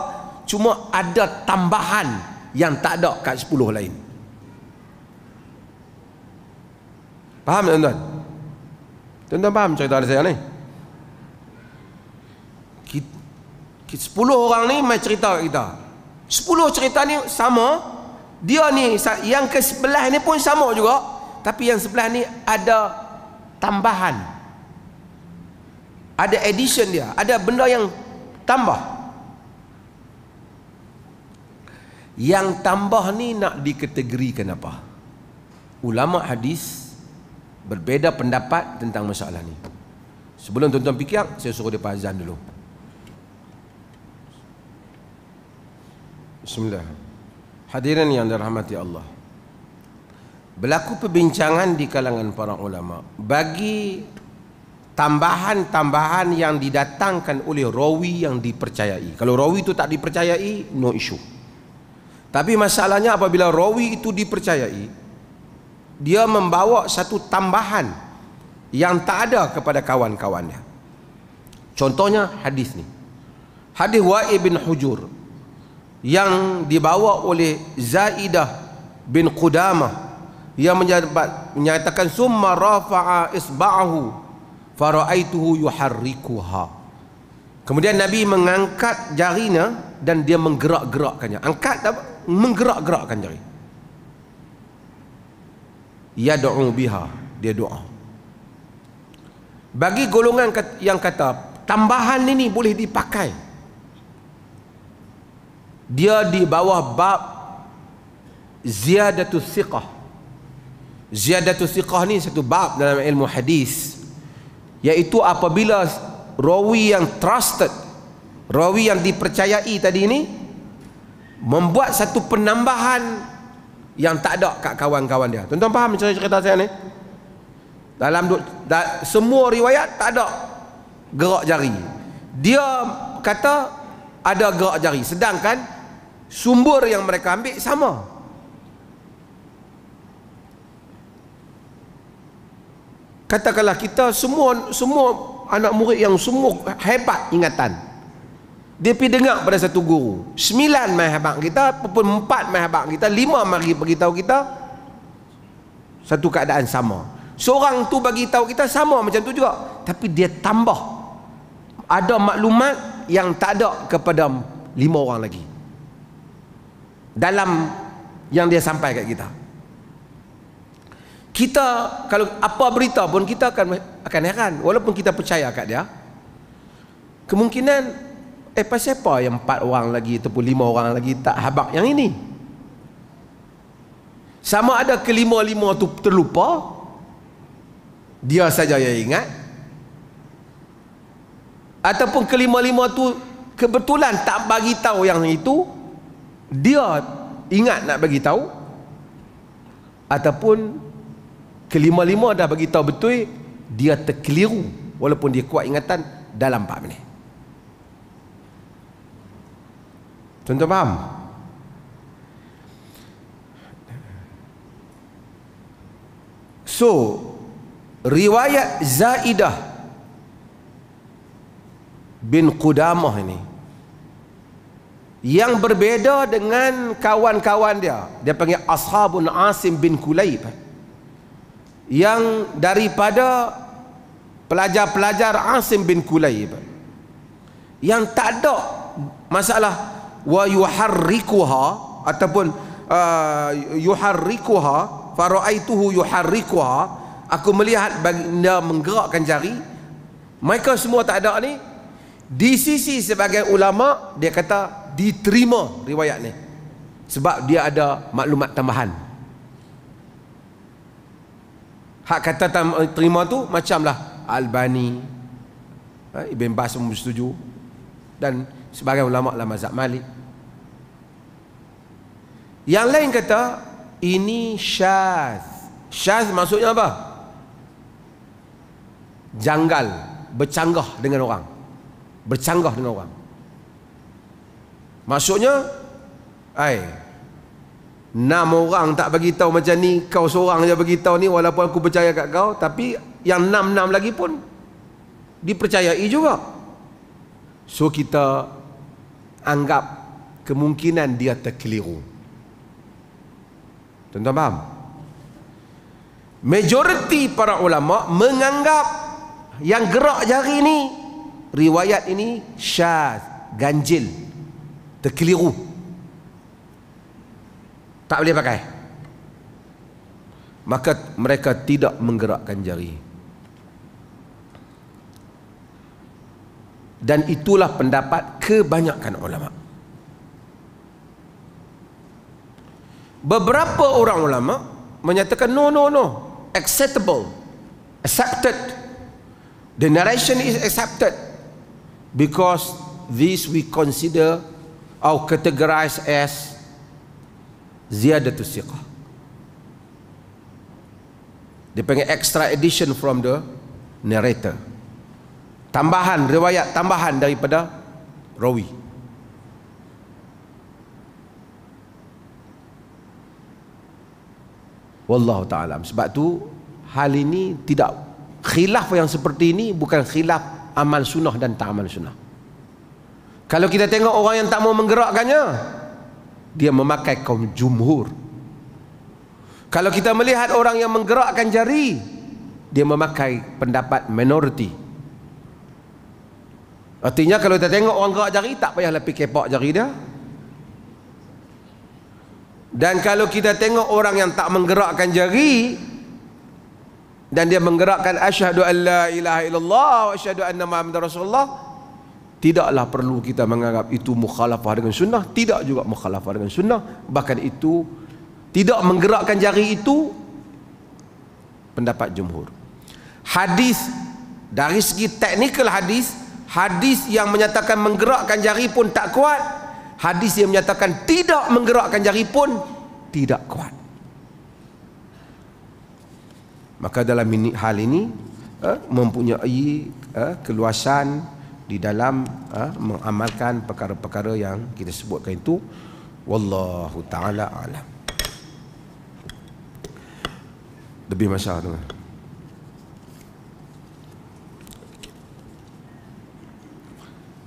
Speaker 1: cuma ada tambahan yang tak ada kat 10 lain. Faham tak tuan-tuan? Tuan-tuan faham cerita saya ni? 10 orang ni mai cerita kat kita. 10 cerita ni sama. Dia ni yang ke sebelah ni pun sama juga, tapi yang sebelah ni ada tambahan, ada addition dia, ada benda yang tambah. Yang tambah ni nak dikategorikan apa? Ulama hadis berbeza pendapat tentang masalah ni. Sebelum tuan-tuan fikir, saya suruh dia azan dulu. Bismillah. Hadirin yang dirahmati Allah, berlaku perbincangan di kalangan para ulama bagi tambahan-tambahan yang didatangkan oleh rawi yang dipercayai. Kalau rawi itu tak dipercayai, no issue. Tapi masalahnya apabila rawi itu dipercayai, dia membawa satu tambahan yang tak ada kepada kawan-kawannya. Contohnya hadis ni, hadis Wa'il bin Hujur yang dibawa oleh Zaidah bin Qudamah yang menyatakan summa rafa'a isba'ahu fara'aituhu yuharrikuha. Kemudian Nabi mengangkat jarinya dan dia menggerak-gerakkannya. Angkat apa? Menggerak-gerakkan jari. Yad'u biha, dia doa. Bagi golongan yang kata tambahan ini boleh dipakai, dia di bawah bab ziyadatus thiqah. Ziyadatus thiqah ni satu bab dalam ilmu hadis, iaitu apabila rawi yang trusted, rawi yang dipercayai tadi ini membuat satu penambahan yang tak ada kat kawan-kawan dia. Tuan-tuan faham cerita saya ni? Dalam semua riwayat tak ada gerak jari. Dia kata ada gerak jari, sedangkan sumber yang mereka ambil sama. Katakanlah kita semua anak murid yang semua hebat ingatan, dia pergi dengar pada satu guru, 9 mai hebat kita, ataupun 4 mai hebat kita, 5 mari beritahu kita satu keadaan sama. Seorang tu bagi tahu kita sama macam tu juga, tapi dia tambah ada maklumat yang tak ada kepada 5 orang lagi dalam yang dia sampai kat kita. Kita kalau apa berita pun kita akan heran, walaupun kita percaya kat dia. Kemungkinan pasal apa yang 4 orang lagi ataupun 5 orang lagi tak habaq yang ini? Sama ada kelima-lima tu terlupa, dia saja yang ingat, ataupun kelima-lima tu kebetulan tak bagi tahu yang itu, dia ingat nak bagi tahu, ataupun kelima-lima dah bagi tahu betul, dia terkeliru walaupun dia kuat ingatan dalam 4 minit. Tuan-tuan faham? So, riwayat Zaidah bin Qudamah ini yang berbeza dengan kawan-kawan dia, dia panggil Ashabun Asim bin Kulayb, yang daripada pelajar-pelajar Asim bin Kulayb, yang tak ada masalah wa yuharrikuha ataupun yuharrikuha fara'aituhu yuharrikuha, aku melihat baginda menggerakkan jari. Mereka semua tak ada ni. Di sisi sebagai ulama, dia kata diterima riwayat ni sebab dia ada maklumat tambahan. Hak kata terima tu macamlah Albani, Ibn Bas pun setuju, dan sebagai ulama dalam mazhab Malik. Yang lain kata ini syaz. Syaz maksudnya apa? Janggal, bercanggah dengan orang, bercanggah dengan orang. Maksudnya 6 orang tak bagi tahu macam ni, kau seorang je bagi tahu ni, walaupun aku percaya kat kau, tapi yang 6 lagi pun dipercayai juga. So kita anggap kemungkinan dia terkeliru. Tuan-tuan faham? Majoriti para ulama menganggap yang gerak jari ni, riwayat ini syaz, ganjil, terkeliru, tak boleh pakai. Maka mereka tidak menggerakkan jari. Dan itulah pendapat kebanyakan ulama. Beberapa orang ulama menyatakan no, acceptable, accepted, the narration is accepted because this we consider or categorize as ziyadatus thiqah. Dia panggil extra addition from the narrator. Tambahan, riwayat tambahan daripada rawi. Wallahu ta'ala. Sebab tu hal ini tidak, khilaf yang seperti ini bukan khilaf amal sunnah dan tak amal sunnah. Kalau kita tengok orang yang tak mau menggerakkannya, dia memakai kaum jumhur. Kalau kita melihat orang yang menggerakkan jari, dia memakai pendapat minoriti. Artinya kalau kita tengok orang gerak jari, tak payahlah pergi kepak jari dia. Dan kalau kita tengok orang yang tak menggerakkan jari dan dia menggerakkan asyhadu an la ilaha illallah wa asyhadu anna muhammadar rasulullah, tidaklah perlu kita menganggap itu mukhalafah dengan sunnah, tidak juga mukhalafah dengan sunnah. Bahkan itu tidak menggerakkan jari itu pendapat jumhur. Hadis dari segi teknikal hadis, hadis yang menyatakan menggerakkan jari pun tak kuat. Hadis yang menyatakan tidak menggerakkan jari pun tidak kuat. Maka dalam hal ini mempunyai keluasan di dalam mengamalkan perkara-perkara yang kita sebutkan itu. Wallahu ta'ala alam. Lebih masalah tu.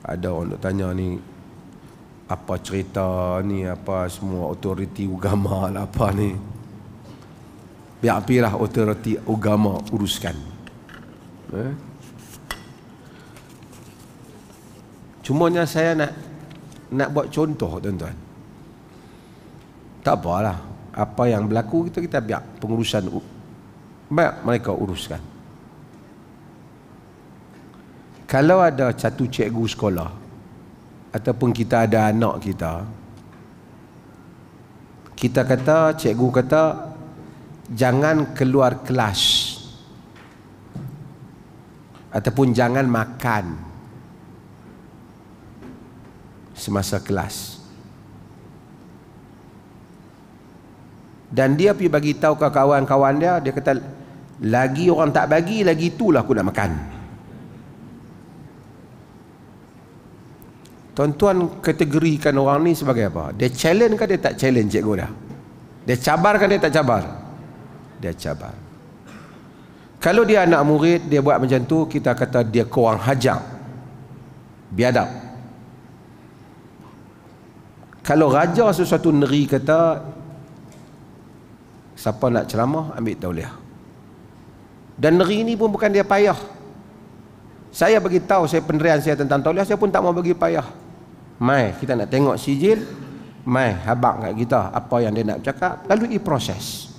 Speaker 1: Ada orang nak tanya ni, apa cerita ni, apa semua otoriti agama lah apa ni. Biar apilah otoriti agama uruskan. Cumanya saya nak buat contoh, tuan-tuan. Tak apalah, apa yang berlaku kita biar pengurusan mereka uruskan. Kalau ada satu cikgu sekolah ataupun kita ada anak kita kata, cikgu kata jangan keluar kelas ataupun jangan makan semasa kelas, dan dia pergi bagi tahu ke kawan-kawan dia kata lagi orang tak bagi, lagi itulah aku nak makan. Tuan-tuan kategorikan orang ni sebagai apa? Dia challenge ke dia tak challenge cikgu dah? Dia cabar ke dia tak cabar? Dia cabar. Kalau dia anak murid, dia buat macam tu, kita kata dia kurang hajar, biadab. Kalau raja sesuatu negeri kata siapa nak ceramah ambil tauliah, dan negeri ini pun bukan dia payah. Saya bagi tahu saya pendirian saya tentang tauliah, saya pun tak mau bagi payah. Mai kita nak tengok sijil, mai habaq kat kita apa yang dia nak cakap, lalui proses.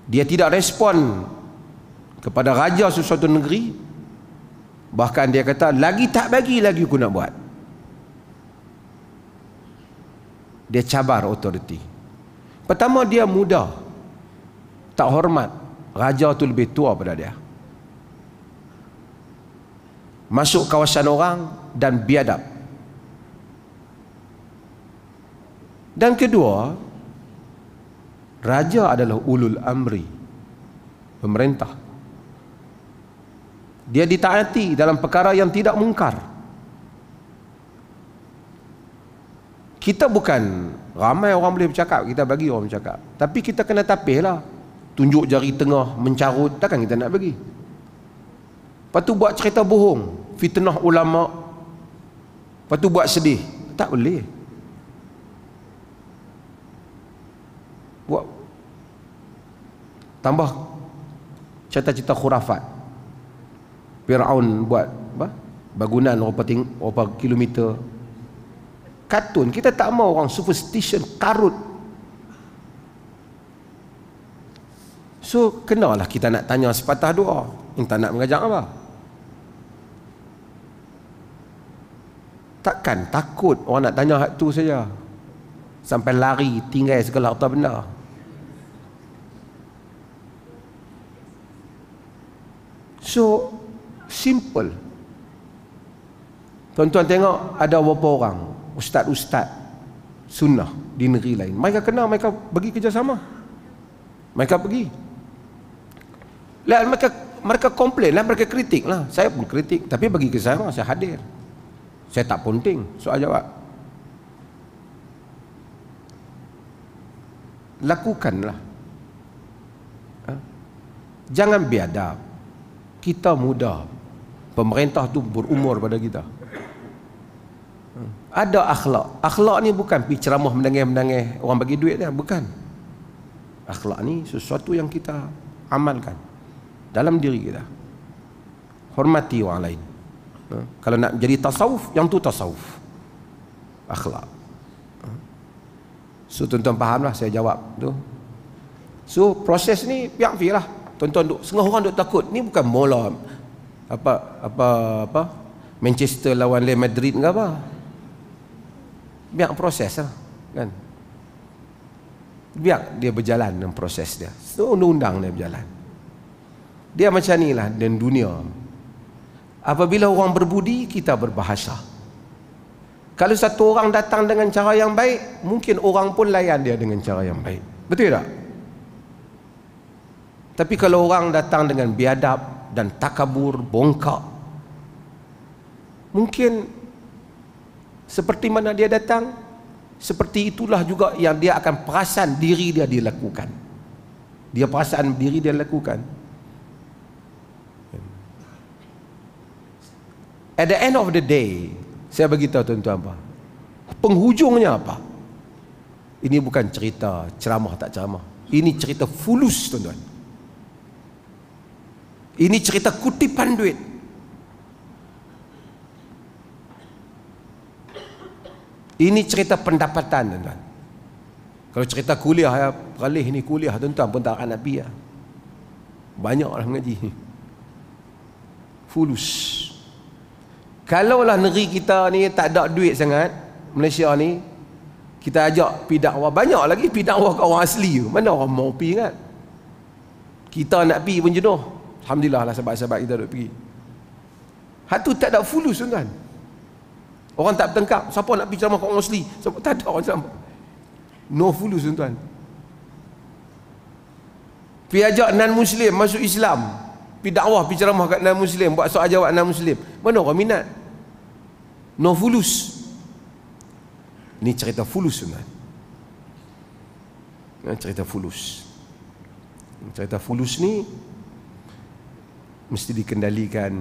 Speaker 1: Dia tidak respon kepada raja sesuatu negeri, bahkan dia kata lagi tak bagi, lagi aku nak buat. Dia cabar otoriti. Pertama, dia muda, tak hormat. Raja tu lebih tua pada dia. Masuk kawasan orang dan biadab. Dan kedua, raja adalah ulul amri, pemerintah. Dia ditaati dalam perkara yang tidak mungkar. Kita bukan ramai orang boleh bercakap, kita bagi orang bercakap, tapi kita kena tapihlah. Tunjuk jari tengah mencarut, takkan kita nak bagi. Lepas tu buat cerita bohong, fitnah ulama, lepas tu buat sedih, tak boleh. Buat tambah cerita-cerita khurafat. Firaun buat apa? Bangunan berapa kilometer. Kartun, kita tak mau orang superstition, karut. So kenalah kita nak tanya sepatah doa. Yang tak nak mengajak apa? Takkan takut orang nak tanya hak tu saja sampai lari tinggal segala harta benda. So simple. Tuan-tuan tengok ada beberapa orang ustaz-ustaz sunnah di negeri lain, mereka kenal, mereka bagi kerjasama, mereka pergi. Lalu mereka mereka komplain lah, mereka kritik lah. Saya pun kritik, tapi bagi ke saya hadir. Saya tak penting soal jawab. Lakukanlah. Jangan biadab. Kita muda, pemerintah tu berumur pada kita. Ada akhlak. Akhlak ni bukan pergi ceramah menangis-menangis orang bagi duit dia, bukan. Akhlak ni sesuatu yang kita amalkan dalam diri kita. Hormati orang lain. Kalau nak jadi tasawuf, yang tu tasawuf. Akhlak. So tuan-tuan fahamlah saya jawab tu. So proses ni biar lah. Tuan-tuan duk setengah orang duk takut. Ni bukan bola apa Manchester lawan Real Madrid ke apa. Biar proses lah, kan. Biar dia berjalan dalam proses dia. So undang-undang dia berjalan. Dia macam ni lah dan dunia. Apabila orang berbudi, kita berbahasa. Kalau satu orang datang dengan cara yang baik, mungkin orang pun layan dia dengan cara yang baik. Betul tak? Tapi kalau orang datang dengan biadab dan takabur, bongkak, mungkin seperti mana dia datang, seperti itulah juga yang dia akan perasan diri dia dilakukan. Dia perasan diri dia lakukan. At the end of the day, saya beritahu tuan-tuan apa? Penghujungnya apa? Ini bukan cerita ceramah tak ceramah. Ini cerita fulus, tuan-tuan. Ini cerita kutipan duit. Ini cerita pendapatan, tuan-tuan. Kalau cerita kuliah, ya, peralih ni kuliah, tuan-tuan pun tak akan nak pergi. Banyaklah mengaji. Fulus. Kalaulah negeri kita ni tak ada duit sangat, Malaysia ni, kita ajak pergi dakwah, banyak lagi pergi dakwah ke orang asli. Mana orang mau pergi kan? Kita nak pergi pun jenuh. Alhamdulillah lah sahabat-sahabat kita duk pergi. Hak tu tak ada fulus, tuan-tuan. Orang tak bertengkap. Siapa nak pergi ceramah ke orang asli? Siapa? Tak ada orang ceramah. No fulus, tuan-tuan. Pergi ajak non-Muslim masuk Islam. Pergi dakwah, pergi ceramah kat non-Muslim, buat soal jawab non-Muslim. Mana orang minat? No fulus. Ini cerita fulus, tuan-tuan. Cerita fulus. Cerita fulus ni mesti dikendalikan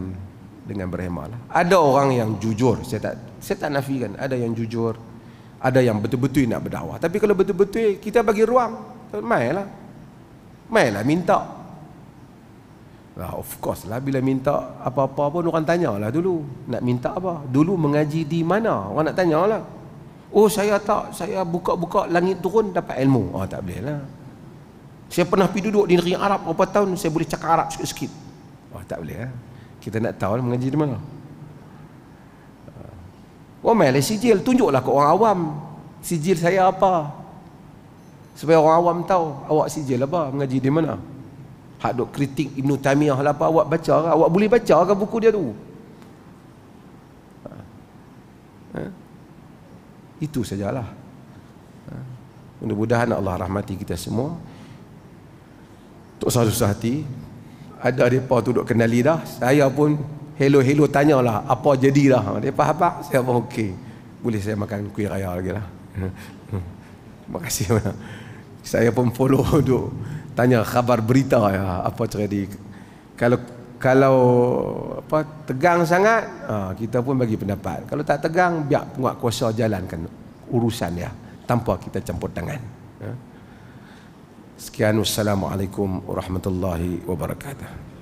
Speaker 1: dengan berhemah lah. Ada orang yang jujur, saya tak nafikan. Ada yang jujur, ada yang betul-betul nak berdakwah. Tapi kalau betul-betul kita bagi ruang, mainlah minta. Of course lah, bila minta apa-apa pun orang tanyalah dulu. Nak minta apa? Dulu mengaji di mana? Orang nak tanyalah. Oh saya buka-buka langit turun dapat ilmu. Oh tak boleh lah. Saya pernah pergi duduk di negeri Arab berapa tahun, saya boleh cakap Arab sikit-sikit. Oh tak boleh lah. Kita nak tahu lah mengaji di mana. Oh mainlah sijil, tunjuklah ke orang awam sijil saya apa, supaya orang awam tahu awak sijil apa, mengaji di mana. Hak duk kritik Ibn Taymiyah lah apa, awak baca ke? Awak boleh baca ke buku dia tu? Itu sajalah. Mudah-mudahan Allah rahmati kita semua. Tak usah susah hati. Ada mereka tu duk kenali dah. Saya pun hello tanyalah apa jadi dah. Dia faham, saya pun okey. Boleh saya makan kuih raya lagi lah. Terima kasih. Saya pun follow duk tanya khabar berita ya, apa terjadi. Kalau apa tegang sangat, kita pun bagi pendapat. Kalau tak tegang, biar penguat kuasa jalankan urusan ya, tanpa kita campur tangan. Sekian, wassalamualaikum warahmatullahi wabarakatuh.